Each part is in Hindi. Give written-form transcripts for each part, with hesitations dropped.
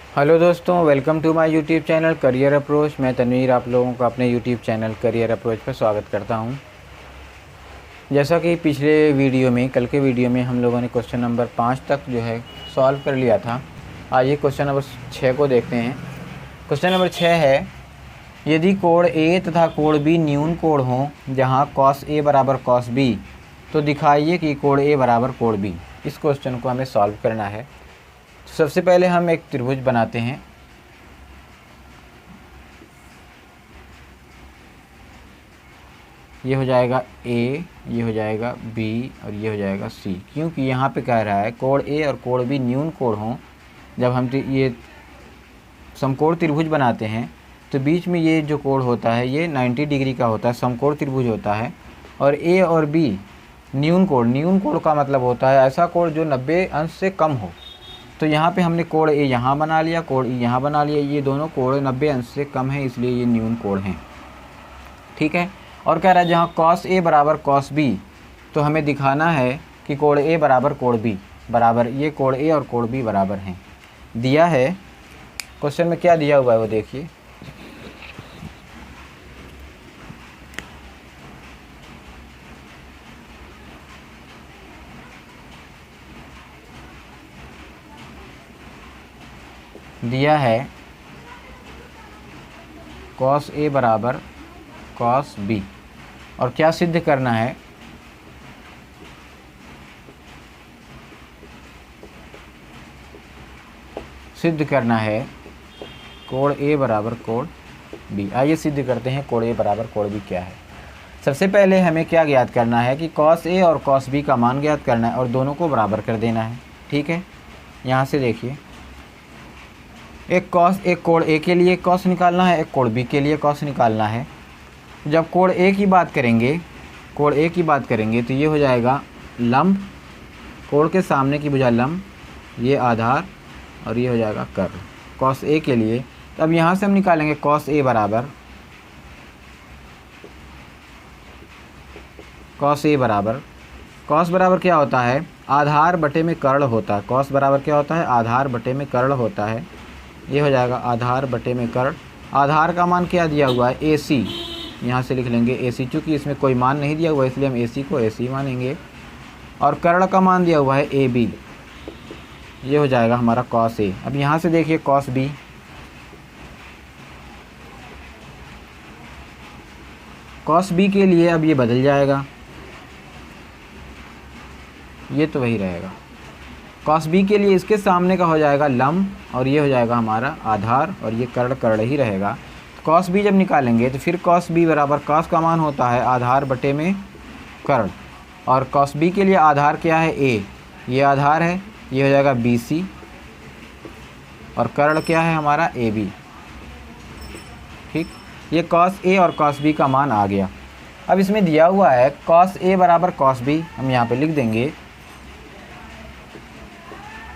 हेलो दोस्तों, welcome to my YouTube channel career approach. मैं तनवीर आप लोगों का अपने यूट्यूब चैनल करियर अप्रोच पर स्वागत करता हूं। जैसा कि पिछले वीडियो में, कल के वीडियो में हम लोगों ने क्वेश्चन नंबर 5 तक जो है सॉल्व कर लिया था। आइए क्वेश्चन नंबर 6 को देखते हैं। क्वेश्चन नंबर 6 है, यदि कोण ए तथा कोण बी न्यून कोण हों जहाँ कॉस ए बराबर कॉस बी, तो दिखाइए कि कोण ए बराबर कोण बी। इस क्वेश्चन को हमें सॉल्व करना है। सबसे पहले हम एक त्रिभुज बनाते हैं। ये हो जाएगा ए, ये हो जाएगा बी और ये हो जाएगा सी। क्योंकि यहाँ पे कह रहा है कोण ए और कोण बी न्यून कोण हों। जब हम ये समकोण त्रिभुज बनाते हैं तो बीच में ये जो कोण होता है ये 90 डिग्री का होता है, समकोण त्रिभुज होता है। और ए और बी न्यून कोण का मतलब होता है ऐसा कोण जो 90 अंश से कम हो। तो यहाँ पे हमने कोण ए यहाँ बना लिया, कोण ई यहाँ बना लिया। ये दोनों कोण 90 अंश से कम है, इसलिए ये न्यून कोण हैं। ठीक है। और कह रहा है जहाँ कॉस ए बराबर कॉस बी, तो हमें दिखाना है कि कोण ए बराबर कोण बी बराबर, ये कोण ए और कोण बी बराबर हैं। दिया है क्वेश्चन में, क्या दिया हुआ है वो देखिए। दिया है कॉस ए बराबर कॉस बी, और क्या सिद्ध करना है, सिद्ध करना है कोण ए बराबर कोण बी। आइए सिद्ध करते हैं कोण ए बराबर कोण बी क्या है। सबसे पहले हमें क्या ज्ञात करना है कि कॉस ए और कॉस बी का मान ज्ञात करना है और दोनों को बराबर कर देना है। ठीक है। यहाँ से देखिए, एक कोण ए के लिए कॉस निकालना है, एक कोण बी के लिए कॉस निकालना है। जब कोण ए की बात करेंगे तो ये हो जाएगा लंब, कोण के सामने की भुजा लंब, ये आधार और ये हो जाएगा कर्ल कॉस ए के लिए। तो अब यहाँ से हम निकालेंगे कॉस ए बराबर कॉस बराबर क्या होता है, आधार बटे में कर्ल होता है। कॉस बराबर क्या होता है, आधार बटे में कर्ल होता है। ये हो जाएगा आधार बटे में कर्ल। आधार का मान क्या दिया हुआ है, ए सी। यहाँ से लिख लेंगे ए सी, चूँकि इसमें कोई मान नहीं दिया हुआ है इसलिए हम ए सी को ए सी मानेंगे। और कर्ल का मान दिया हुआ है ए बी, ये हो जाएगा हमारा कॉस ए। अब यहाँ से देखिए कॉस बी, के लिए अब ये बदल जाएगा, ये तो वही रहेगा। कॉस बी के लिए इसके सामने का हो जाएगा लंब और ये हो जाएगा हमारा आधार और ये कर्ल ही रहेगा। कॉस बी जब निकालेंगे तो फिर कॉस बी बराबर, कॉस का मान होता है आधार बटे में कर्ल, और कॉस बी के लिए आधार क्या है, ए, ये आधार है, ये हो जाएगा बी सी, और कर्ल क्या है हमारा ए बी। ठीक, ये कॉस ए और कॉस बी का मान आ गया। अब इसमें दिया हुआ है कॉस ए बराबर कॉस बी, हम यहाँ पे लिख देंगे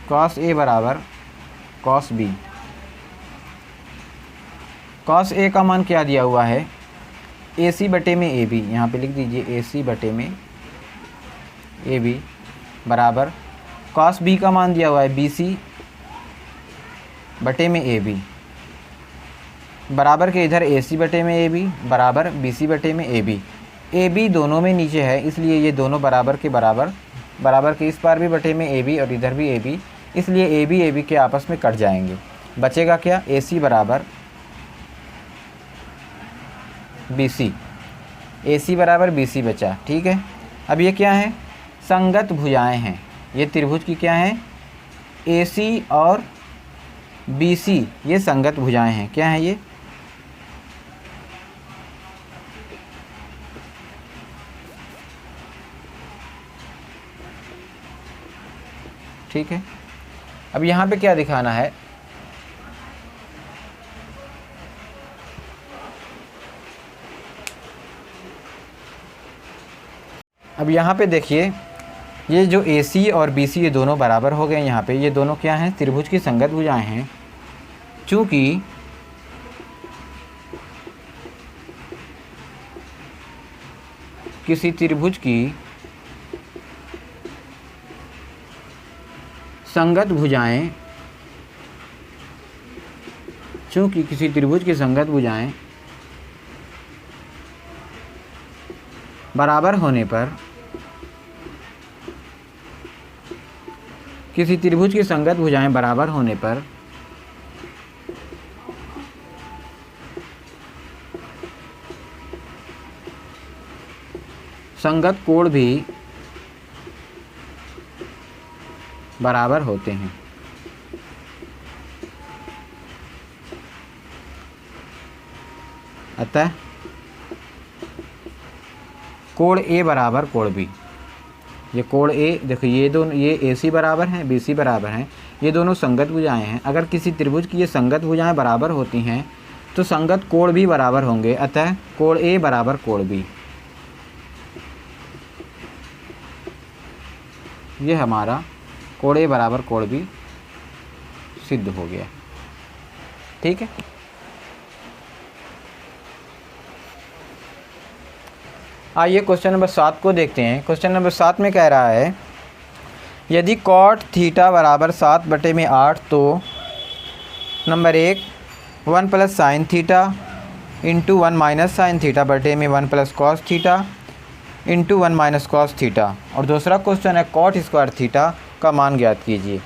कॉस ए बराबर कॉस बी। कॉस ए का मान क्या दिया हुआ है, ए सी बटे में ए बी, यहाँ पे लिख दीजिए ए सी बटे में ए बी बराबर कॉस बी का मान दिया हुआ है बी सी बटे में ए बी, बराबर के इधर ए सी बटे में ए बी बराबर बी सी बटे में ए बी। ए बी दोनों में नीचे है इसलिए ये दोनों बराबर के बराबर के इस पार भी बटे में ए बी और इधर भी ए बी, इसलिए ए बी के आपस में कट जाएंगे। बचेगा क्या, ए सी बराबर बी सी, ए सी बराबर बी सी बचा। ठीक है। अब ये क्या है, संगत भुजाएं हैं। ये त्रिभुज की क्या हैं, ए सी और बी सी, ये संगत भुजाएं हैं। क्या है ये, ठीक है। अब यहाँ पे क्या दिखाना है, अब यहाँ पे देखिए, ये जो ए सी और बी सी ये दोनों बराबर हो गए। यहाँ पे ये दोनों क्या हैं, त्रिभुज की संगत भुजाएं हैं। चूँकि किसी त्रिभुज की संगत भुजाएं चूँकि किसी त्रिभुज की संगत भुजाएं बराबर होने पर, किसी त्रिभुज की संगत भुजाएं बराबर होने पर संगत कोण भी बराबर होते हैं। अतः कोण ए बराबर कोण बी, ये कोण ए देखो, ये दोनों, ये ए सी बराबर हैं, बी सी बराबर हैं, ये दोनों संगत भुजाएं हैं। अगर किसी त्रिभुज की ये संगत भुजाएं बराबर होती हैं तो संगत कोण भी बराबर होंगे। अतः कोण ए बराबर कोण बी, ये हमारा कोण ए बराबर कोण बी सिद्ध हो गया। ठीक है, आइए क्वेश्चन नंबर 7 को देखते हैं। क्वेश्चन नंबर 7 में कह रहा है यदि कॉट थीटा बराबर 7/8 तो number 1 1 plus sine theta into 1 minus sine theta बटे में 1 plus cos theta into 1 minus cos theta, और दूसरा क्वेश्चन है कॉट स्क्वायर थीटा का मान ज्ञात कीजिए।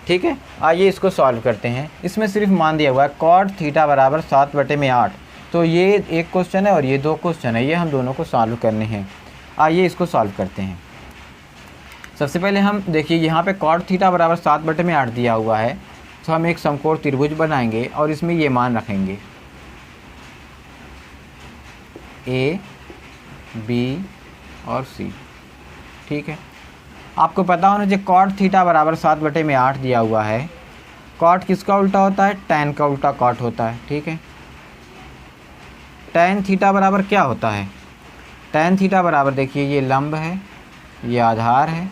ठीक है, आइए इसको सॉल्व करते हैं। इसमें सिर्फ मान दिया हुआ है कॉट थीटा बराबर 7/8, तो ये एक क्वेश्चन है और ये 2 क्वेश्चन है, ये हम दोनों को सॉल्व करने हैं। आइए इसको सॉल्व करते हैं। सबसे पहले हम देखिए यहाँ पे कॉट थीटा बराबर 7/8 दिया हुआ है, तो हम एक समकोण त्रिभुज बनाएंगे और इसमें ये मान रखेंगे ए बी और सी। ठीक है, आपको पता होना चाहिए कॉट थीटा बराबर 7/8 दिया हुआ है। कॉट किसका उल्टा होता है? टैन का उल्टा कॉट होता है। ठीक है, टैन थीटा बराबर क्या होता है? टैन थीटा बराबर देखिए ये लंब है, ये आधार है,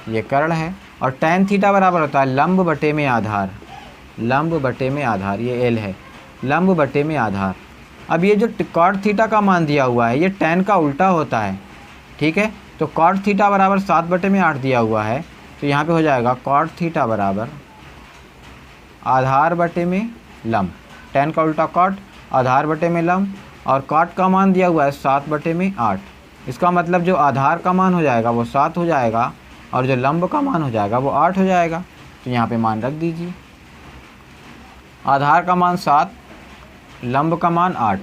ये कर्ण है, और टैन थीटा बराबर होता है लंब बटे में आधार, लंब बटे में आधार, ये एल है, लंब बटे में आधार। अब ये जो कॉट थीटा का मान दिया हुआ है ये टैन का उल्टा होता है। ठीक है, तो कॉट थीटा बराबर 7/8 दिया हुआ है, तो यहाँ पे हो जाएगा कॉट थीटा बराबर आधार बटे में लंब, टैन का उल्टा कॉट, आधार बटे में लंब, और कॉट का मान दिया हुआ है 7/8। इसका मतलब जो आधार का मान हो जाएगा वो 7 हो जाएगा और जो लंब का मान हो जाएगा वो 8 हो जाएगा। तो यहाँ पे मान रख दीजिए, आधार का मान 7, लंब का मान 8,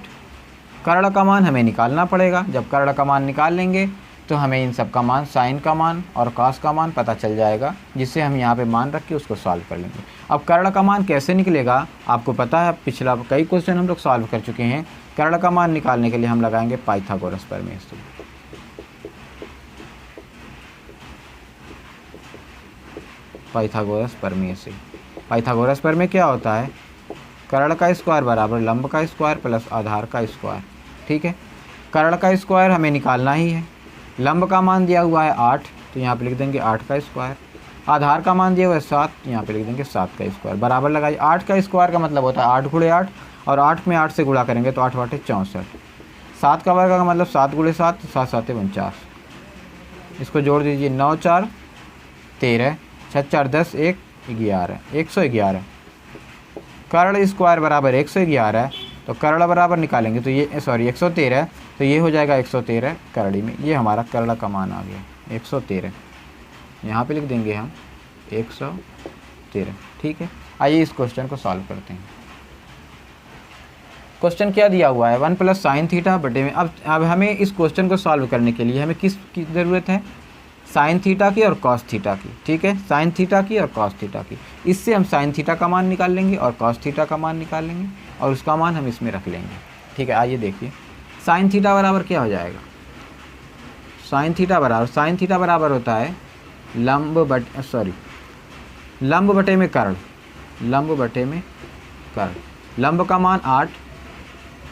कर्ण का मान हमें निकालना पड़ेगा। जब कर्ण का मान निकाल लेंगे तो हमें इन सब का मान, साइन का मान और कॉस का मान पता चल जाएगा, जिससे हम यहाँ पे मान रख के उसको सॉल्व कर लेंगे। अब कर्ण का मान कैसे निकलेगा आपको पता है, पिछला कई क्वेश्चन हम लोग सॉल्व कर चुके हैं। कर्ण का मान निकालने के लिए हम लगाएंगे पाइथागोरस प्रमेय से। पाइथागोरस प्रमेय से, पाइथागोरस प्रमेय क्या होता है? कर्ण का स्क्वायर बराबर लंब का स्क्वायर प्लस आधार का स्क्वायर। ठीक है, कर्ण का स्क्वायर हमें निकालना ही है। लंब का मान दिया हुआ है 8, तो यहाँ पे लिख देंगे 8 का स्क्वायर। आधार का मान दिया हुआ है 7, तो यहाँ पे लिख देंगे 7 का स्क्वायर। बराबर लगाइए, 8 का स्क्वायर का मतलब होता है 8 गुणे 8, और 8 में 8 से गुणा करेंगे तो 8 8 64। 7 का वर्ग का मतलब 7 गुणे 7, 7 7 49। इसको जोड़ दीजिए, 9 4 13, 6 4 10, 1 11, 111। कर्ण स्क्वायर बराबर 111, तो कर्ण बराबर निकालेंगे तो ये 113, तो ये हो जाएगा 113 करड़ी में। ये हमारा कर्ण का मान आ गया 113, यहाँ पे लिख देंगे हम 113। ठीक है, आइए इस क्वेश्चन को सॉल्व करते हैं। क्वेश्चन क्या दिया हुआ है? 1 प्लस साइन थीटा बटे में, अब हमें इस क्वेश्चन को सॉल्व करने के लिए हमें किसकी ज़रूरत है? साइन थीटा की और कॉस थीटा की। ठीक है, साइन थीटा की और कॉस थीटा की। इससे हम साइन थीटा का मान निकाल लेंगे और कॉस थीटा का मान निकाल लेंगे और उसका मान हम इसमें रख लेंगे। ठीक है, आइए देखिए साइन थीटा बराबर क्या हो जाएगा? साइन थीटा बराबर होता है लंब बटे में कर्ण, लंब बटे में कर्ण। लंब का मान 8,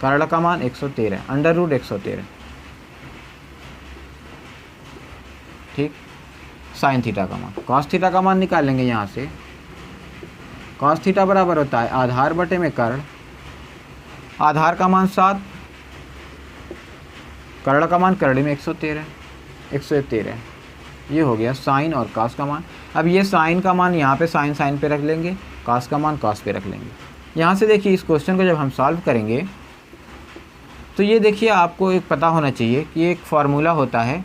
कर्ण का मान 113, अंडर रूट 113। ठीक, साइन थीटा का मान, कॉस थीटा का मान निकाल लेंगे यहाँ से। कॉस थीटा बराबर होता है आधार बटे में कर्ण, आधार का मान 7, कर्ण का मान करड़ी में 113। ये हो गया साइन और कॉस का मान। अब ये साइन का मान यहाँ पे साइन पे रख लेंगे, कॉस का मान कॉस पे रख लेंगे। यहाँ से देखिए इस क्वेश्चन को जब हम सॉल्व करेंगे तो ये देखिए आपको एक पता होना चाहिए कि एक फार्मूला होता है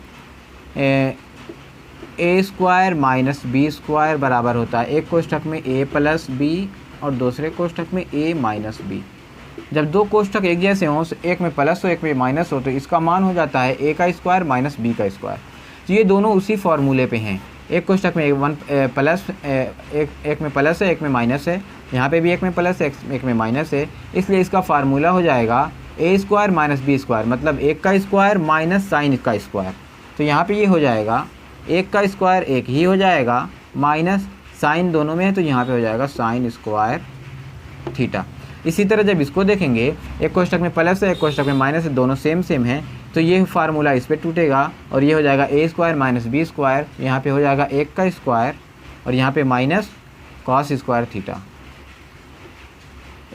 ए स्क्वायर माइनस बी स्क्वायर बराबर होता है एक कोष्ठक में ए प्लस बी और दूसरे कोष्ठक में ए माइनस बी। जब दो कोष्ठक एक जैसे हों, एक में प्लस हो एक में माइनस हो, तो इसका मान हो जाता है ए का स्क्वायर माइनस बी का स्क्वायर। तो ये दोनों उसी फार्मूले पे हैं। एक कोष्ठक में एक में प्लस है एक में माइनस है, यहाँ पे भी एक में प्लस है एक में माइनस है, इसलिए इसका फार्मूला हो जाएगा ए स्क्वायर माइनस बी स्क्वायर, मतलब एक का स्क्वायर माइनस साइन का स्क्वायर। तो यहाँ पे ये हो जाएगा एक का स्क्वायर एक ही हो जाएगा माइनस साइन दोनों में है, तो यहाँ पे हो जाएगा साइन स्क्वायर थीटा। इसी तरह जब इसको देखेंगे एक कोष्ठक में प्लस है एक कोष्ठक में माइनस है, दोनों सेम हैं, तो ये फार्मूला इस पर टूटेगा और ये हो जाएगा ए स्क्वायर माइनस बी स्क्वायर, यहाँ पे हो जाएगा एक का स्क्वायर और यहाँ पे माइनस कॉस स्क्वायर थीटा।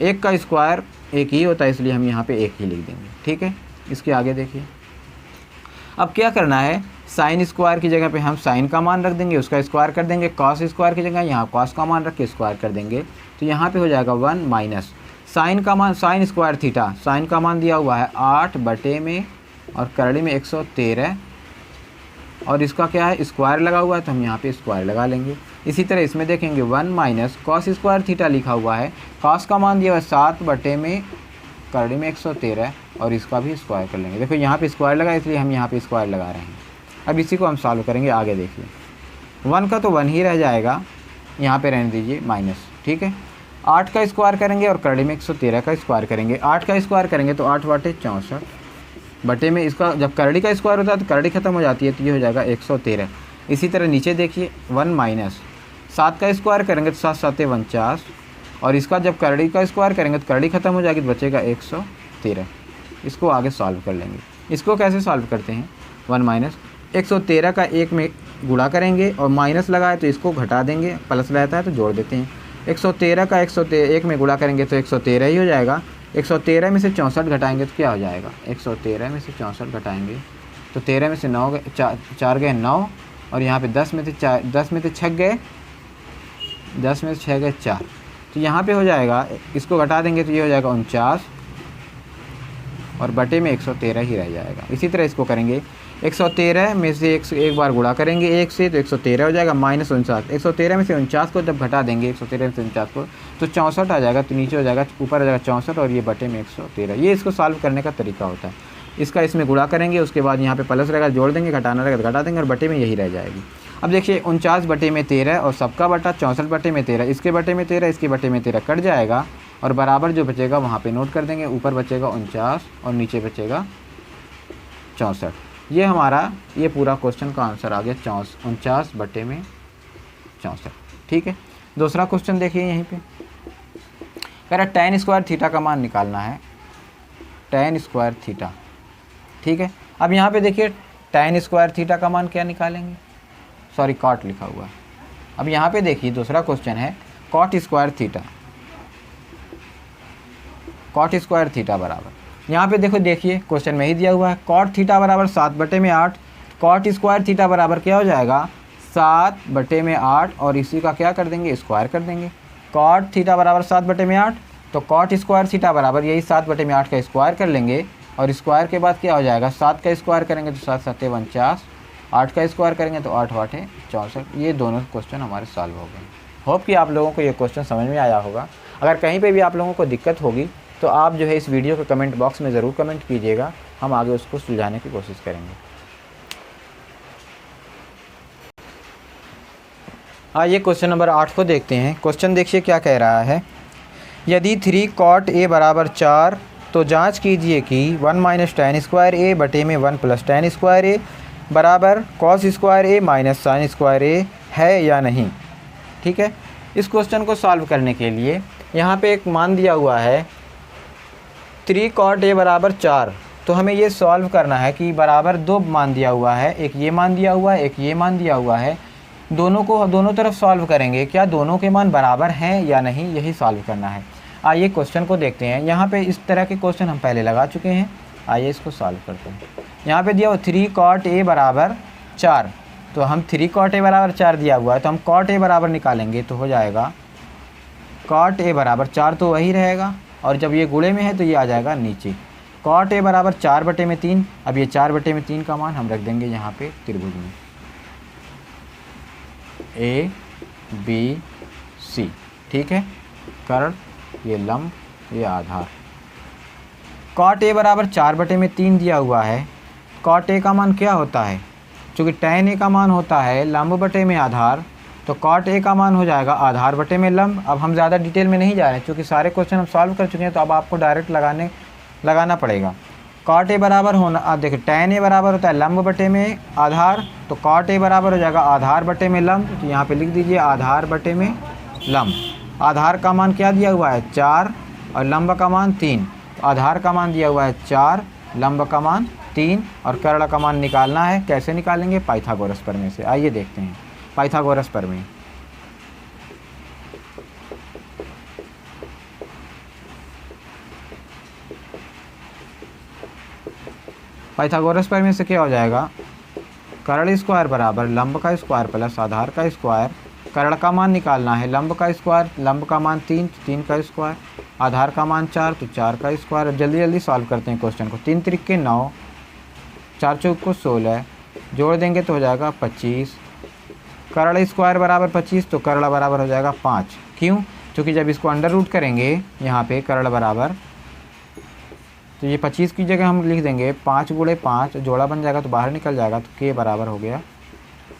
एक का स्क्वायर एक ही होता है इसलिए हम यहाँ पे एक ही लिख देंगे। ठीक है, इसके आगे देखिए अब क्या करना है, साइन स्क्वायर की जगह पे हम साइन का मान रख देंगे, उसका स्क्वायर कर देंगे, कॉस स्क्वायर की जगह यहाँ कॉस का मान रख के स्क्वायर कर देंगे, तो यहाँ पे हो जाएगा 1 माइनस साइन का मान साइन स्क्वायर थीटा। साइन का मान दिया हुआ है 8 बटे में और करड़ी में 113 और इसका क्या है स्क्वायर लगा हुआ है तो हम यहाँ पे स्क्वायर लगा लेंगे। इसी तरह इसमें देखेंगे 1 माइनस कॉस स्क्वायर थीटा लिखा हुआ है, कॉस का मान दिया हुआ है 7 बटे में करड़ी में 113 और इसका भी स्क्वायर कर लेंगे। देखो यहाँ पे स्क्वायर लगा इसलिए हम यहाँ पे स्क्वायर लगा रहे हैं। अब इसी को हम सॉल्व करेंगे। आगे देखिए 1 का तो 1 ही रह जाएगा, यहाँ पे रहने दीजिए माइनस। ठीक है, 8 का स्क्वायर करेंगे और करड़ी में 113 का स्क्वायर करेंगे। 8 का स्क्वायर करेंगे तो 8 बटे 64 बटे में इसका जब करड़ी का स्क्वायर होता है तो करड़ी खत्म हो जाती है तो ये हो जाएगा 113। इसी तरह नीचे देखिए 1 माइनस 7 का स्क्वायर करेंगे तो 7 7 49 और इसका जब करड़ी का स्क्वायर करेंगे तो करड़ी खत्म हो जाएगी तो बचेगा 113। इसको आगे सॉल्व कर लेंगे। इसको कैसे सॉल्व करते हैं, 1 माइनस 113 का एक में गुणा करेंगे और माइनस लगाए तो इसको घटा देंगे, प्लस रहता है तो जोड़ देते हैं। 113 का 101 में गुणा करेंगे तो 113 ही हो जाएगा। 113 में से 64 घटाएंगे तो क्या हो जाएगा, 113 में से 64 घटाएंगे तो 13 में से 9 4 गए 9 और यहाँ पे 10 में से 6 गए 10 में से 6 गए 4, तो यहाँ पे हो जाएगा इसको घटा देंगे तो ये हो जाएगा 49 और बटे में 113 ही रह जाएगा। इसी तरह इसको करेंगे 113 में से एक बार गुणा करेंगे 1 से तो 113 हो जाएगा माइनस 49। 113 में से 49 को जब घटा देंगे 113 में से 49 को तो 64 आ जाएगा, तो नीचे हो जाएगा ऊपर आ जाएगा 64 और ये बटे में 113। ये इसको सॉल्व करने का तरीका होता है। इसका इसमें गुणा करेंगे, उसके बाद यहाँ पे प्लस रहेगा जोड़ देंगे, घटाना रहेगा घटा देंगे और बटे में यही रह जाएगी। अब देखिए 49 बटे में 13 और सबका बटा 64 बटे में 13, इसके बटे में 13 इसके बटे में 13 कट जाएगा और बराबर जो बचेगा वहाँ पे नोट कर देंगे। ऊपर बचेगा 49 और नीचे बचेगा 64। ये हमारा ये पूरा क्वेश्चन का आंसर आ गया 49 बटे में 64। ठीक है, दूसरा क्वेश्चन देखिए यहीं पे कह रहा tan स्क्वायर थीटा का मान निकालना है, tan स्क्वायर थीटा। ठीक है, अब यहाँ पे देखिए tan स्क्वायर थीटा का मान क्या निकालेंगे, सॉरी कॉट लिखा हुआ है। अब यहाँ पे देखिए दूसरा क्वेश्चन है cot square theta. Cot square theta बराबर यहाँ पे देखिए क्वेश्चन में ही दिया हुआ है कॉट थीटा बराबर 7 बटे में 8। कॉट स्क्वायर थीटा बराबर क्या हो जाएगा 7 बटे में 8 और इसी का क्या कर देंगे स्क्वायर कर देंगे। कॉट थीटा बराबर 7 बटे में 8 तो कॉट स्क्वायर थीटा बराबर यही 7 बटे में 8 का स्क्वायर कर लेंगे और स्क्वायर के बाद क्या हो जाएगा 7 का स्क्वायर करेंगे तो 7 7 49, 8 का स्क्वायर करेंगे तो 8 8 64। ये दोनों क्वेश्चन हमारे सॉल्व हो गए। होप कि आप लोगों को ये क्वेश्चन समझ में आया होगा। अगर कहीं पे भी आप लोगों को दिक्कत होगी तो आप जो है इस वीडियो के कमेंट बॉक्स में ज़रूर कमेंट कीजिएगा, हम आगे उसको सुलझाने की कोशिश करेंगे। आइए क्वेश्चन नंबर 8 को देखते हैं। क्वेश्चन देखिए क्या कह रहा है, यदि 3 cot a बराबर 4 तो जांच कीजिए कि 1 माइनस tan स्क्वायर a बटे में 1 प्लस tan स्क्वायर a बराबर cos square a minus sine square a है या नहीं। ठीक है, इस क्वेश्चन को सॉल्व करने के लिए यहाँ पे एक मान दिया हुआ है 3 cot a बराबर 4, तो हमें ये सॉल्व करना है कि बराबर 2 मान दिया हुआ है, एक ये मान दिया हुआ है एक ये मान दिया हुआ है, दोनों को दोनों तरफ सॉल्व करेंगे, क्या दोनों के मान बराबर हैं या नहीं, यही सॉल्व करना है। आइए क्वेश्चन को देखते हैं। यहाँ पे इस तरह के क्वेश्चन हम पहले लगा चुके हैं, आइए इसको सॉल्व करते हैं। यहाँ पे दिया हुआ 3 cot a बराबर 4, तो हम 3 cot a बराबर 4 दिया हुआ है तो हम cot a बराबर निकालेंगे तो हो जाएगा कॉट ए बराबर 4 तो वही रहेगा, और जब ये गुणे में है तो ये आ जाएगा नीचे। कॉट ए बराबर 4/3। अब ये 4/3 का मान हम रख देंगे यहाँ पे त्रिभुज में, ए बी सी, ठीक है। कर्ण, ये लंब, ये आधार। कॉट ए बराबर 4/3 दिया हुआ है। कॉट ए का मान क्या होता है, चूँकि टैन ए का मान होता है लंब बटे में आधार, तो कॉट ए का मान हो जाएगा आधार बटे में लंब। अब हम ज़्यादा डिटेल में नहीं जा रहे हैं, क्योंकि सारे क्वेश्चन हम सॉल्व कर चुके हैं, तो अब आपको डायरेक्ट लगाना पड़ेगा। कॉट ए बराबर होना, अब देखिए टैन ए बराबर होता है लंब बटे में आधार, तो कॉट ए बराबर हो जाएगा आधार बटे में लंब। तो यहाँ पे लिख दीजिए आधार बटे में लंब। आधार का मान क्या दिया हुआ है 4 और लंब का मान 3। आधार का मान दिया हुआ है 4, लंब का मान 3 और कर्ण का मान निकालना है। कैसे निकालेंगे, पाइथागोरस प्रमेय से। आइए देखते हैं पाइथागोरस प्रमेय। पाइथागोरस प्रमेय से क्या हो जाएगा, कर्ण स्क्वायर बराबर लंब का स्क्वायर प्लस आधार का स्क्वायर। कर्ण का मान निकालना है, लंब का स्क्वायर, लंब का मान 3, 3 का स्क्वायर, आधार का मान 4 तो 4 का स्क्वायर। जल्दी जल्दी सॉल्व करते हैं क्वेश्चन को। 3 त्रिक 9, 4 चौक 16, जोड़ देंगे तो हो जाएगा 25। कर्ण स्क्वायर बराबर 25, तो कर्ण बराबर हो जाएगा 5। क्यों, क्योंकि जब इसको अंडर रूट करेंगे यहाँ पे कर्ण बराबर, तो ये 25 की जगह हम लिख देंगे 5 × 5, जोड़ा बन जाएगा तो बाहर निकल जाएगा, तो के बराबर हो गया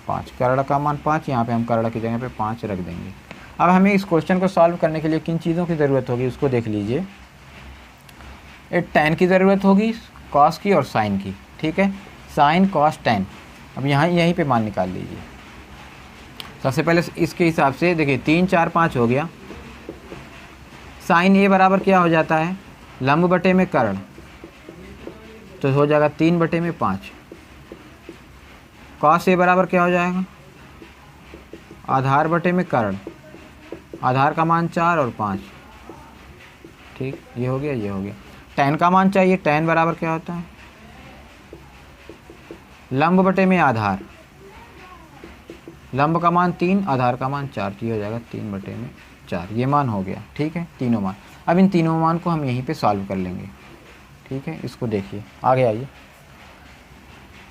5। कर्ण का मान 5, यहाँ पे हम कर्ण की जगह पे 5 रख देंगे। अब हमें इस क्वेश्चन को सॉल्व करने के लिए किन चीज़ों की ज़रूरत होगी उसको देख लीजिए। एक टैन की ज़रूरत होगी, कॉस की और साइन की, ठीक है। साइन कॉस टैन, अब यहाँ यहीं पे मान निकाल लीजिए। सबसे पहले इसके हिसाब से देखिए 3 4 5 हो गया। साइन ए बराबर क्या हो जाता है, लंब बटे में कर्ण, तो हो जाएगा 3/5। कॉस ए बराबर क्या हो जाएगा, आधार बटे में कर्ण, आधार का मान 4 और 5, ठीक, ये हो गया, ये हो गया। टैन का मान चाहिए, टैन बराबर क्या होता है, लंब बटे में आधार, लंब का मान 3, आधार का मान 4, तो ये हो जाएगा 3/4। ये मान हो गया, ठीक है, तीनों मान। अब इन तीनों मान को हम यहीं पे सॉल्व कर लेंगे, ठीक है। इसको देखिए, आगे आइए।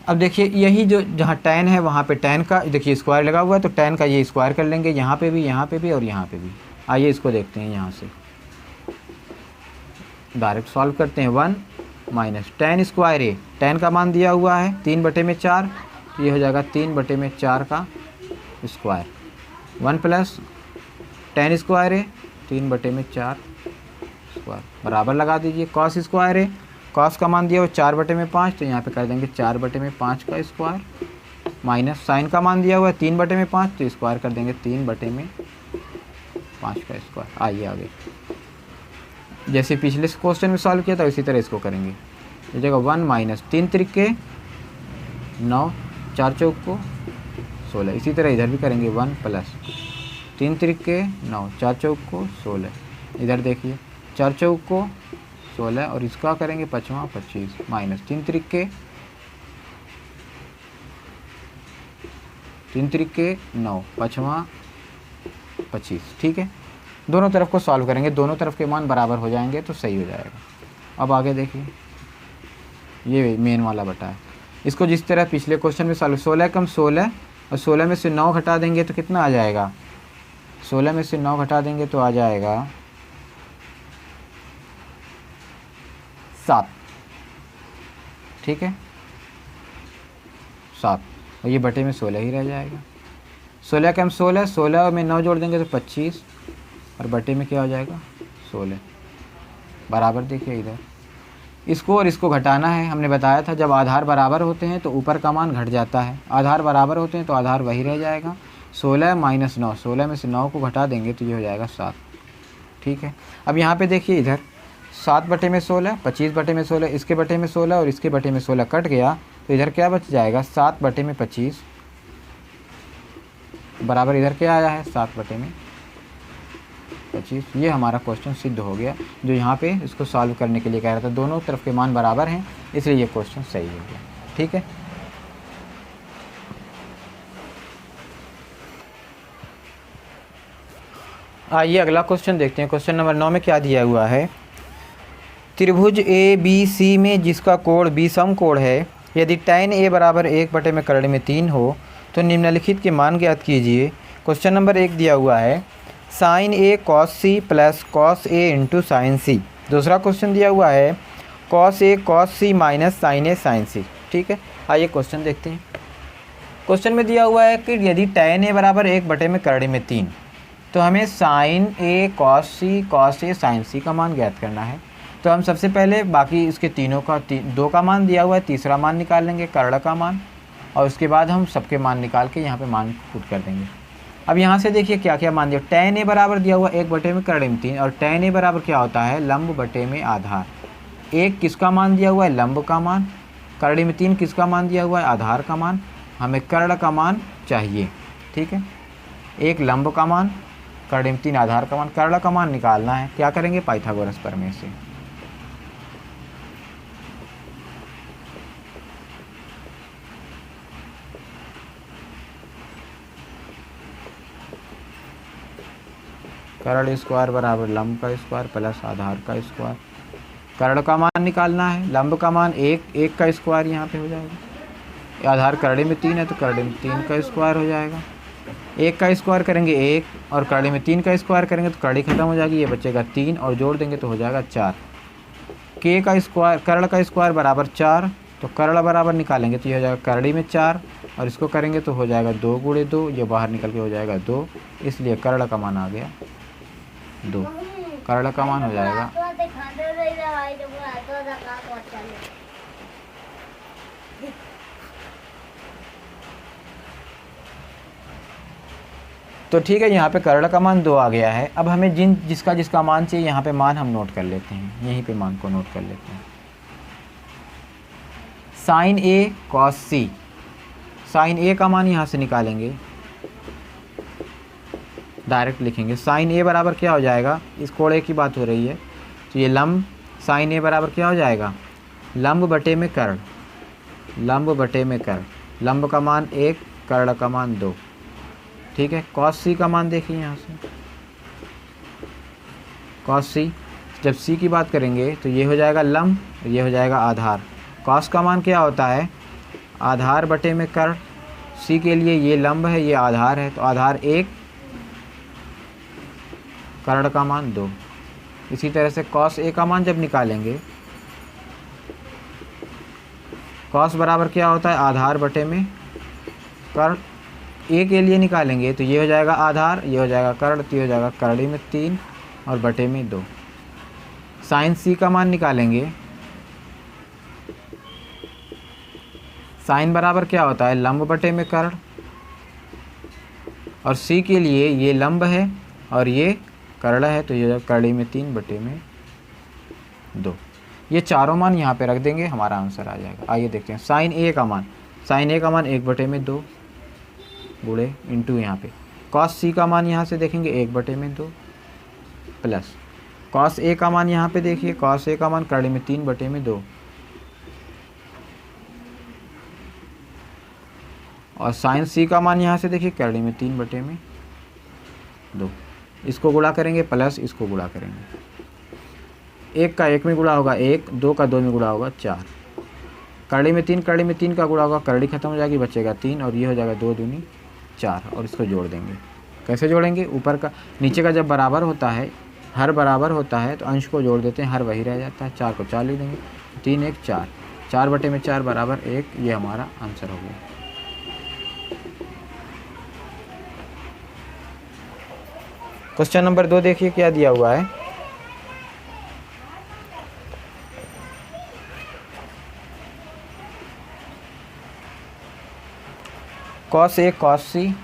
अब देखिए यही जो जहाँ टैन है वहाँ पे टैन का देखिए स्क्वायर लगा हुआ है, तो टैन का ये स्क्वायर कर लेंगे, यहाँ पे भी और यहाँ पे भी। आइए इसको देखते हैं, यहाँ से डायरेक्ट सॉल्व करते हैं। 1 माइनस टैन स्क्वायर ए, टैन का मान दिया हुआ है 3/4, तो ये हो जाएगा 3/4 का स्क्वायर। 1 प्लस टैन स्क्वायर ए 3/4 स्क्वायर बराबर लगा दीजिए। कॉस स्क्वायर ए, कॉस का मान दिया हुआ 4/5, तो यहाँ पे कर देंगे 4/5 का स्क्वायर, माइनस साइन का मान दिया हुआ है 3/5, तो स्क्वायर कर देंगे 3/5 का स्क्वायर। आइए आगे, जैसे पिछले क्वेश्चन में सॉल्व किया था उसी तरह इसको करेंगे। ये जगह 1 माइनस 3 त्रिक 9, 4 चौक 16, इसी तरह इधर भी करेंगे 1 प्लस 3 त्रिक 9, 4 चौक 16, इधर देखिए 4 चौक 16 और इसका करेंगे 5वां 25, माइनस 3 त्रिक 9, 5वां 25, ठीक है। दोनों तरफ को सॉल्व करेंगे, दोनों तरफ के मान बराबर हो जाएंगे तो सही हो जाएगा। अब आगे देखिए, ये मेन वाला बटा है, इसको जिस तरह पिछले क्वेश्चन में सॉल्व, 16 कम 16 और 16 में से 9 घटा देंगे तो कितना आ जाएगा, 16 में से 9 घटा देंगे तो आ जाएगा 7, ठीक है, 7, और ये बटे में 16 ही रह जाएगा। 16 कम 16, 16 में 9 जोड़ देंगे तो 25 और बटे में क्या हो जाएगा 16 बराबर। देखिए इधर इसको और इसको घटाना है। हमने बताया था जब आधार बराबर होते हैं तो ऊपर का मान घट जाता है, आधार बराबर होते हैं तो आधार वही रह जाएगा। 16 माइनस 9, 16 में से 9 को घटा देंगे तो ये हो जाएगा 7, ठीक है। अब यहाँ पे देखिए इधर 7 बटे में 16, 25 बटे में 16, इसके बटे में 16 और इसके बटे में 16 कट गया, तो इधर क्या बच जाएगा 7 बटे में 25 बराबर इधर क्या आया है 7 बटे में 25। ये हमारा क्वेश्चन सिद्ध हो गया, जो यहाँ पे इसको सॉल्व करने के लिए कह रहा था। दोनों तरफ के मान बराबर हैं, इसलिए ये क्वेश्चन सही हो गया, ठीक है। आइए अगला क्वेश्चन देखते हैं। क्वेश्चन नंबर 9 में क्या दिया हुआ है। त्रिभुज ए बी सी में जिसका कोण बी सम कोण है, यदि tan a बराबर 1/3 हो तो निम्नलिखित के मान ज्ञात कीजिए। क्वेश्चन नंबर 1 दिया हुआ है sin a cos c plus cos a into sine c. दूसरा क्वेश्चन दिया हुआ है cos a cos c minus sin a sin c। ठीक है, आइए क्वेश्चन देखते हैं। क्वेश्चन में दिया हुआ है कि यदि tan a बराबर 1/3 तो हमें sin a cos a sin c का मान ज्ञात करना है। तो हम सबसे पहले बाकी इसके तीनों का दो का मान दिया हुआ है, तीसरा मान निकाल लेंगे कर्ण का मान, और उसके बाद हम सबके मान निकाल के यहाँ पे मान पुट कर देंगे। अब यहाँ से देखिए क्या क्या मान दिया। tan a बराबर दिया हुआ 1/3 और tan a बराबर क्या होता है, लंब बटे में आधार। एक किसका मान दिया हुआ है, लंब का मान। कर्ण में 3 किसका मान दिया हुआ है, आधार का मान। हमें कर्ण का मान चाहिए। ठीक है, एक लंब का मान, कर्ण में 3 आधार का मान, कर्ण का मान निकालना है। क्या करेंगे, पाइथागोरस प्रमेय से। कर्ण स्क्वायर बराबर लंब का स्क्वायर प्लस आधार का स्क्वायर। कर्ण का मान निकालना है, लंब का मान 1 का स्क्वायर यहाँ पे हो जाएगा। आधार कर्ण में 3 है तो कर्ण में 3 का स्क्वायर हो जाएगा। 1 का स्क्वायर करेंगे 1 और कर्ण में 3 का स्क्वायर करेंगे तो कर्ण खत्म हो जाएगी, ये बचेगा 3 और जोड़ देंगे तो हो जाएगा 4। के का स्क्वायर, कर्ण का स्क्वायर बराबर 4, तो कर्ण बराबर निकालेंगे तो ये हो जाएगा कर्ण में 4 और इसको करेंगे तो हो जाएगा 2 गुणे 2, ये बाहर निकल के हो जाएगा 2, इसलिए कर्ण का मान आ गया 2। कर्ण का मान हो जाएगा तो ठीक है, यहाँ पे कर्ण का मान 2 आ गया है। अब हमें जिसका मान चाहिए यहाँ पे मान हम नोट कर लेते हैं, यहीं पे मान को नोट कर लेते हैं। साइन ए कॉस सी, साइन ए का मान यहाँ से निकालेंगे, डायरेक्ट लिखेंगे। साइन ए बराबर क्या हो जाएगा, इस कोणे की बात हो रही है तो ये लंब, साइन ए बराबर क्या हो जाएगा, लंब बटे में कर्ण, लंब बटे में कर्ण। लंब का मान 1, कर्ण का मान 2। ठीक है, कॉस सी का मान देखिए यहाँ से, कॉस सी, जब सी की बात करेंगे तो ये हो जाएगा लंब, ये हो जाएगा आधार। कॉस का मान क्या होता है, आधार बटे में कर्ण। सी के लिए ये लंब है, ये आधार है, तो आधार 1, कर्ण का मान 2। इसी तरह से कॉस ए का मान जब निकालेंगे, कॉस बराबर क्या होता है, आधार बटे में कर्ण। ए के लिए निकालेंगे तो ये हो जाएगा आधार, ये हो जाएगा कर्ण, तो ये हो जाएगा कर्ण में 3 और बटे में 2। साइन सी का मान निकालेंगे, साइन बराबर क्या होता है, लंब बटे में कर्ण, और सी के लिए ये लंब है और ये कर्ण है, तो ये कर्ण में 3 बटे में 2। ये चारों मान यहाँ पे रख देंगे, हमारा आंसर आ जाएगा। आइए देखते हैं साइन ए का मान, साइन ए का मान 1 बटे में 2 गुणे इंटू यहाँ पे कॉस सी का मान यहाँ से देखेंगे 1 बटे में 2 प्लस कॉस ए का मान यहाँ पे देखिए, कॉस ए का मान कर्ण में 3 बटे में 2 और साइन सी का मान यहाँ से देखिए कर्ण में 3 बटे में 2। इसको गुणा करेंगे प्लस इसको गुणा करेंगे, 1 का 1 में गुणा होगा 1, 2 का 2 में गुणा होगा 4, कर्ण में 3 का गुणा होगा, कर्ण खत्म हो जाएगी, बचेगा 3 और ये हो जाएगा 2 दूनी 4 और इसको जोड़ देंगे। कैसे जोड़ेंगे, ऊपर का नीचे का जब बराबर होता है, हर बराबर होता है तो अंश को जोड़ देते हैं, हर वही रह जाता है। 4 को 4 लिख देंगे, 3 1 4, 4 बटे में 4 बराबर 1, ये हमारा आंसर हो गया। क्वेश्चन नंबर 2 देखिए क्या दिया हुआ है। Cos A cos C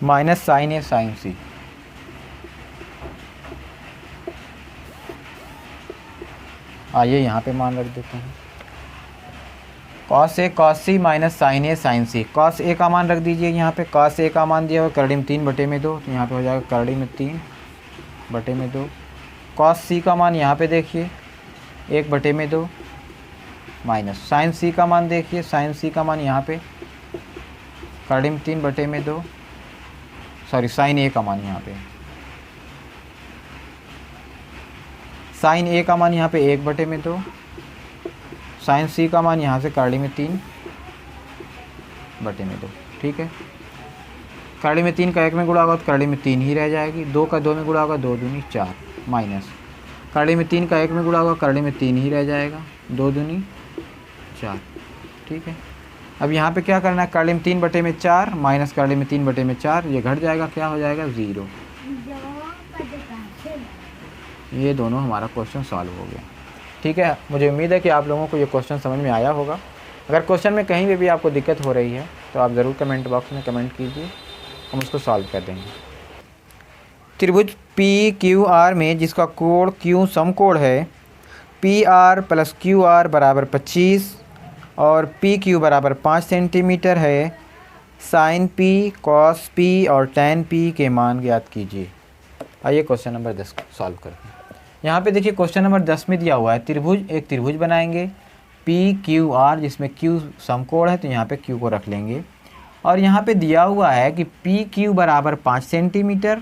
minus sign A sign सी। आइए यहाँ पे मान रख देते हैं, cos A cos C minus sign A sign C. Cos A का मान रख दीजिए यहाँ पे, कॉस ए का मान दिया हुआ कर्ण में 3 बटे में 2, तो यहाँ पे हो जाएगा कर्ण में 3 बटे में 2। कॉस सी का मान यहाँ पे देखिए 1 बटे में 2 माइनस साइन सी का मान देखिए, साइन सी का मान यहाँ पे करड़ी में 3 बटे में 2, सॉरी साइन ए का मान यहाँ पे, साइन ए का मान यहाँ पे 1 बटे में 2, साइन सी का मान यहाँ से करड़ी में 3 बटे में 2। ठीक है, करड़ी में 3 का 1 में गुणा होगा तो करड़ी में 3 ही रह जाएगी, 2 का 2 में गुणा होगा 2 दूनी 4, माइनस करड़ी में 3 का 1 में गुणा होगा करड़ी में 3 ही रह जाएगा, 2 दूनी 4। ठीक है, अब यहाँ पे क्या करना है, करड़ी में 3 बटे में 4 माइनस करड़ी में 3 बटे में 4, ये घट जाएगा, क्या हो जाएगा 0। ये दोनों हमारा क्वेश्चन सॉल्व हो गया। ठीक है, मुझे उम्मीद है कि आप लोगों को ये क्वेश्चन समझ में आया होगा। अगर क्वेश्चन में कहीं भी आपको दिक्कत हो रही है तो आप ज़रूर कमेंट बॉक्स में कमेंट कीजिए, हम उसको सॉल्व कर देंगे। त्रिभुज PQR में जिसका कोण Q समकोण है, PR + QR = 25 और PQ = 5 सेंटीमीटर है, साइन P, कॉस P और tan P के मान ज्ञात कीजिए। आइए क्वेश्चन नंबर 10 सॉल्व करते हैं। यहाँ पे देखिए क्वेश्चन नंबर 10 में दिया हुआ है एक त्रिभुज बनाएंगे PQR जिसमें Q समकोण है, तो यहाँ पे Q को रख लेंगे, और यहाँ पे दिया हुआ है कि PQ = 5 सेंटीमीटर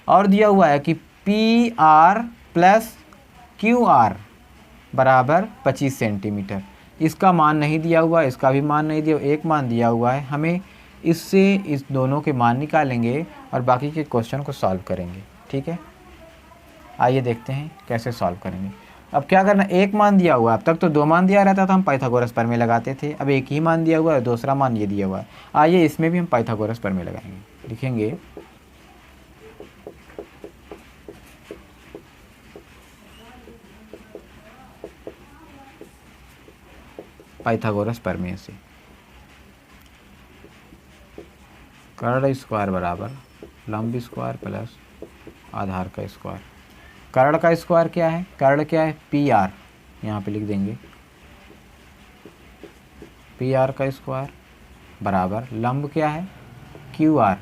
और दिया हुआ है कि PR + QR = 25 सेंटीमीटर। इसका मान नहीं दिया हुआ, इसका भी मान नहीं दिया, एक मान दिया हुआ है। हमें इससे इस दोनों के मान निकालेंगे और बाकी के क्वेश्चन को सॉल्व करेंगे। ठीक है, आइए देखते हैं कैसे सॉल्व करेंगे। अब क्या करना, एक मान दिया हुआ है, अब तक तो 2 मान दिया रहता था, हम पाइथागोरस प्रमेय लगाते थे। अब एक ही मान दिया हुआ है, दूसरा मान ये दिया हुआ है। आइए इसमें भी हम पाइथागोरस प्रमेय लगाएंगे। लिखेंगे पाइथागोरस प्रमेय से कर्ण स्क्वायर बराबर लंब स्क्वायर प्लस आधार का स्क्वायर। कर्ण का स्क्वायर क्या है, कर्ण क्या है PR, यहाँ पे लिख देंगे PR का स्क्वायर बराबर लंब क्या है QR,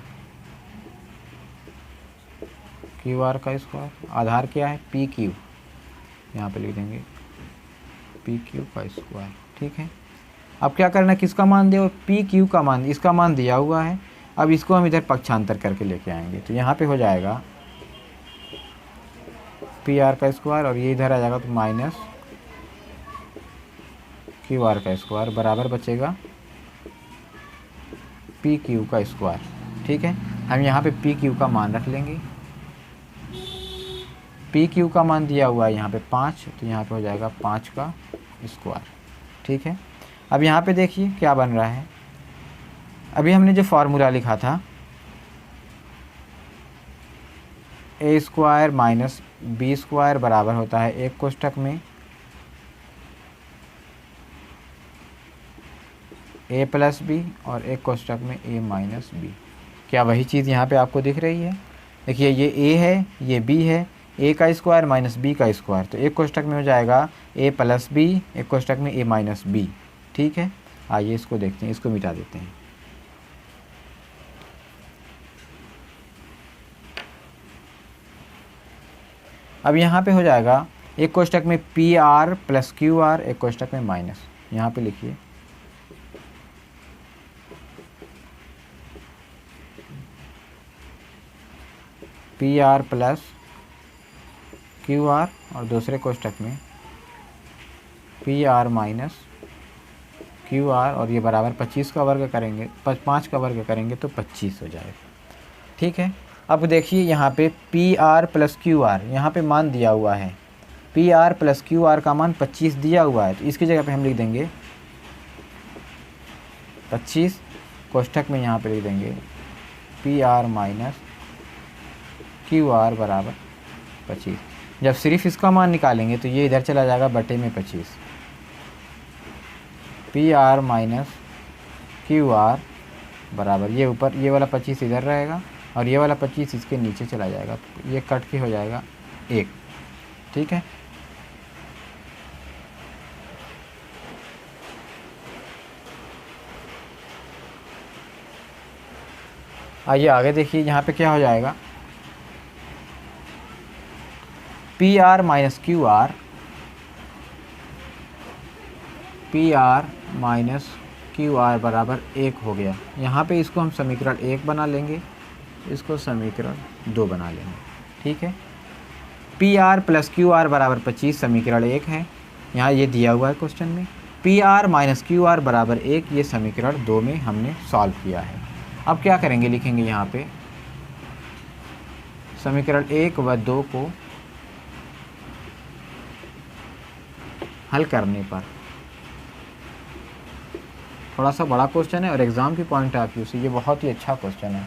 QR का स्क्वायर, आधार क्या है PQ, यहाँ पे लिख देंगे PQ का स्क्वायर। ठीक है, अब क्या करना है, किसका मान दिया, PQ का मान, इसका मान दिया हुआ है। अब इसको हम इधर पक्षांतर करके लेके आएंगे, तो यहाँ पे हो जाएगा PR का स्क्वायर और ये इधर आ जाएगा तो माइनस QR का स्क्वायर बराबर बचेगा PQ का स्क्वायर। ठीक है, हम यहाँ पे PQ का मान रख लेंगे। PQ का मान दिया हुआ है यहाँ पे 5, तो यहाँ पे हो जाएगा 5 का स्क्वायर। ठीक है, अब यहाँ पे देखिए क्या बन रहा है, अभी हमने जो फार्मूला लिखा था A square minus B square बराबर होता है एक कोष्ठक में A + B और एक कोष्ठक में A - B। क्या वही चीज़ यहाँ पे आपको दिख रही है? देखिए ये A है, ये B है, A का स्क्वायर माइनस B का स्क्वायर, तो एक कोष्ठक में हो जाएगा A + B, एक कोष्ठक में A - B। ठीक है, आइए इसको देखते हैं, इसको मिटा देते हैं। अब यहाँ पे हो जाएगा एक कोष्ठक में PR + QR, एक कोष्ठक में माइनस, यहाँ पे लिखिए PR + QR और दूसरे कोष्ठक में PR - QR और ये बराबर 25 का वर्ग करेंगे, 5 का वर्ग करेंगे तो 25 हो जाएगा। ठीक है, अब देखिए यहाँ पे PR + QR, यहाँ पे मान दिया हुआ है, PR + QR का मान 25 दिया हुआ है, तो इसकी जगह पे हम लिख देंगे 25, कोष्ठक में यहाँ पे लिख देंगे PR - QR बराबर 25। जब सिर्फ इसका मान निकालेंगे तो ये इधर चला जाएगा बटे में 25, PR - QR बराबर ये ऊपर ये वाला 25 इधर रहेगा और ये वाला 25 इसके नीचे चला जाएगा, तो ये कट के हो जाएगा 1। ठीक है, आइए आगे देखिए यहाँ पे क्या हो जाएगा, PR - QR, P R minus Q R बराबर 1 हो गया। यहाँ पे इसको हम समीकरण 1 बना लेंगे, इसको समीकरण 2 बना लेंगे, ठीक है। P R plus Q R बराबर 25 समीकरण 1 है, यहाँ ये दिया हुआ है क्वेश्चन में। P R minus Q R बराबर 1 ये समीकरण 2 में हमने सॉल्व किया है। अब क्या करेंगे, लिखेंगे यहाँ पे समीकरण 1 व 2 को हल करने पर, थोड़ा सा बड़ा क्वेश्चन है और एग्ज़ाम की पॉइंट ऑफ व्यू से ये बहुत ही अच्छा क्वेश्चन है।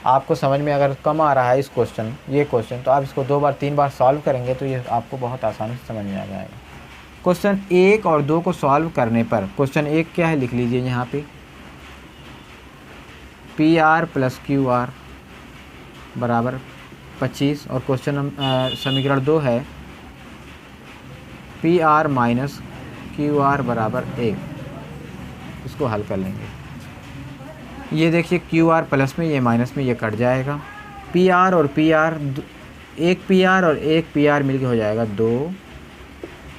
आपको समझ में अगर कम आ रहा है ये क्वेश्चन तो आप इसको 2 बार 3 बार सॉल्व करेंगे तो ये आपको बहुत आसानी से समझ में आ जाएगा। क्वेश्चन 1 और 2 को सॉल्व करने पर, क्वेश्चन 1 क्या है लिख लीजिए यहाँ पे, P R plus Q R बराबर 25 और क्वेश्चन समीकरण 2 है P R minus Q R बराबर 1। इसको हल कर लेंगे। ये देखिए क्यू आर प्लस में, ये माइनस में, ये कट जाएगा। पी आर और पी आर, एक पी आर और एक पी आर मिलके हो जाएगा 2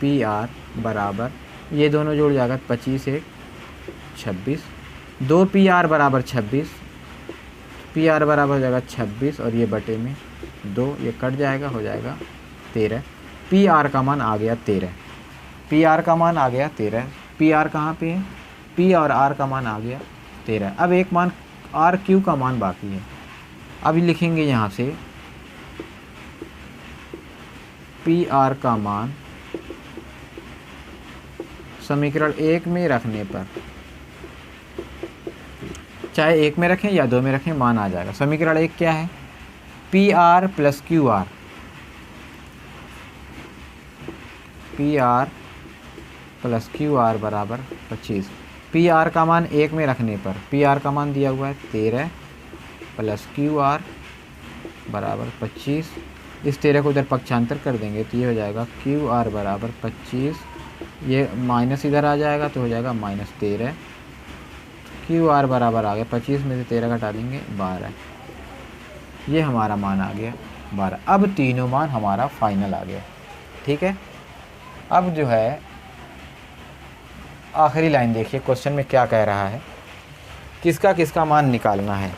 पी आर बराबर, ये दोनों जोड़ जाएगा 25 1 26, 2 पी आर बराबर 26, पी आर बराबर हो जाएगा 26 और ये बटे में 2, ये कट जाएगा, हो जाएगा 13। पी आर का मान आ गया 13, पी आर का मान आ गया 13। पी आर कहाँ पे है, पी और आर का मान आ गया 13। अब एक मान आर क्यू का मान बाकी है। अब लिखेंगे यहाँ से पी आर का मान समीकरण 1 में रखने पर, चाहे 1 में रखें या 2 में रखें, मान आ जाएगा। समीकरण 1 क्या है, P R plus Q R, P R plus Q R बराबर 25। पी आर का मान 1 में रखने पर, पी आर का मान दिया हुआ है 13 प्लस क्यू आर बराबर 25। इस 13 को इधर पक्षांतर कर देंगे तो ये हो जाएगा क्यू आर बराबर 25, ये माइनस इधर आ जाएगा तो हो जाएगा -13। क्यू आर बराबर आ गया 25 में से 13 घटा देंगे 12, ये हमारा मान आ गया 12। अब तीनों मान हमारा फाइनल आ गया, ठीक है। अब जो है आखिरी लाइन देखिए, क्वेश्चन में क्या कह रहा है, किसका किसका मान निकालना है।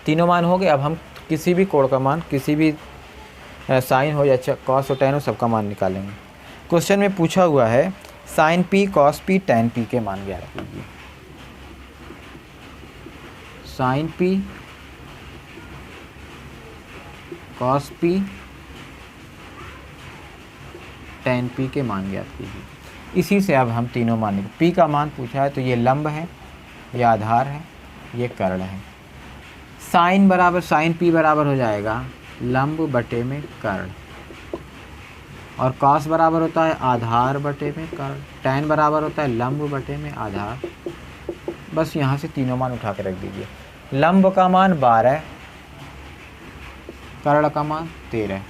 तीनों मान हो गए। अब हम किसी भी कोण का मान, किसी भी साइन हो या कॉस हो टैन हो, सबका मान निकालेंगे। क्वेश्चन में पूछा हुआ है sine p cos p tan p के मान ज्ञात कीजिए। Sine p cos p tan p के मान ज्ञात कीजिए। इसी से अब हम तीनों मान, पी का मान पूछा है तो ये लंब है, ये आधार है, ये कर्ण है। साइन बराबर, साइन पी बराबर हो जाएगा लंब बटे में कर्ण, और कॉस बराबर होता है आधार बटे में कर्ण, टैन बराबर होता है लंब बटे में आधार। बस यहाँ से तीनों मान उठा के रख दीजिए। लंब का मान 12, कर्ण का मान 13।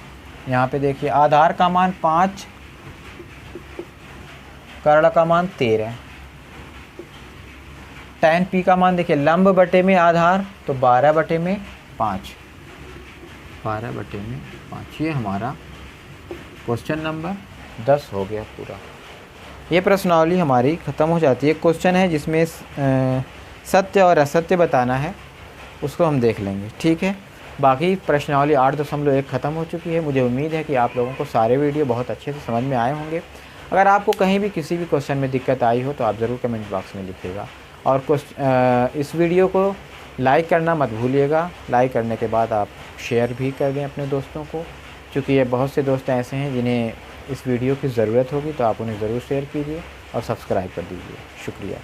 यहाँ पे देखिए आधार का मान 5, कर्ण का मान 13। टैन पी का मान देखिए लंब बटे में आधार तो 12 बटे में 5, 12 बटे में 5। ये हमारा क्वेश्चन नंबर 10 हो गया पूरा। ये प्रश्नावली हमारी ख़त्म हो जाती है। क्वेश्चन है जिसमें सत्य और असत्य बताना है, उसको हम देख लेंगे, ठीक है। बाकी प्रश्नावली 8.1 ख़त्म हो चुकी है। मुझे उम्मीद है कि आप लोगों को सारे वीडियो बहुत अच्छे से समझ में आए होंगे। अगर आपको कहीं भी किसी भी क्वेश्चन में दिक्कत आई हो तो आप ज़रूर कमेंट बॉक्स में लिखिएगा। और इस वीडियो को लाइक करना मत भूलिएगा। लाइक करने के बाद आप शेयर भी कर दें अपने दोस्तों को, क्योंकि ये बहुत से दोस्त ऐसे हैं जिन्हें इस वीडियो की ज़रूरत होगी, तो आप उन्हें ज़रूर शेयर कीजिए और सब्सक्राइब कर दीजिए। शुक्रिया।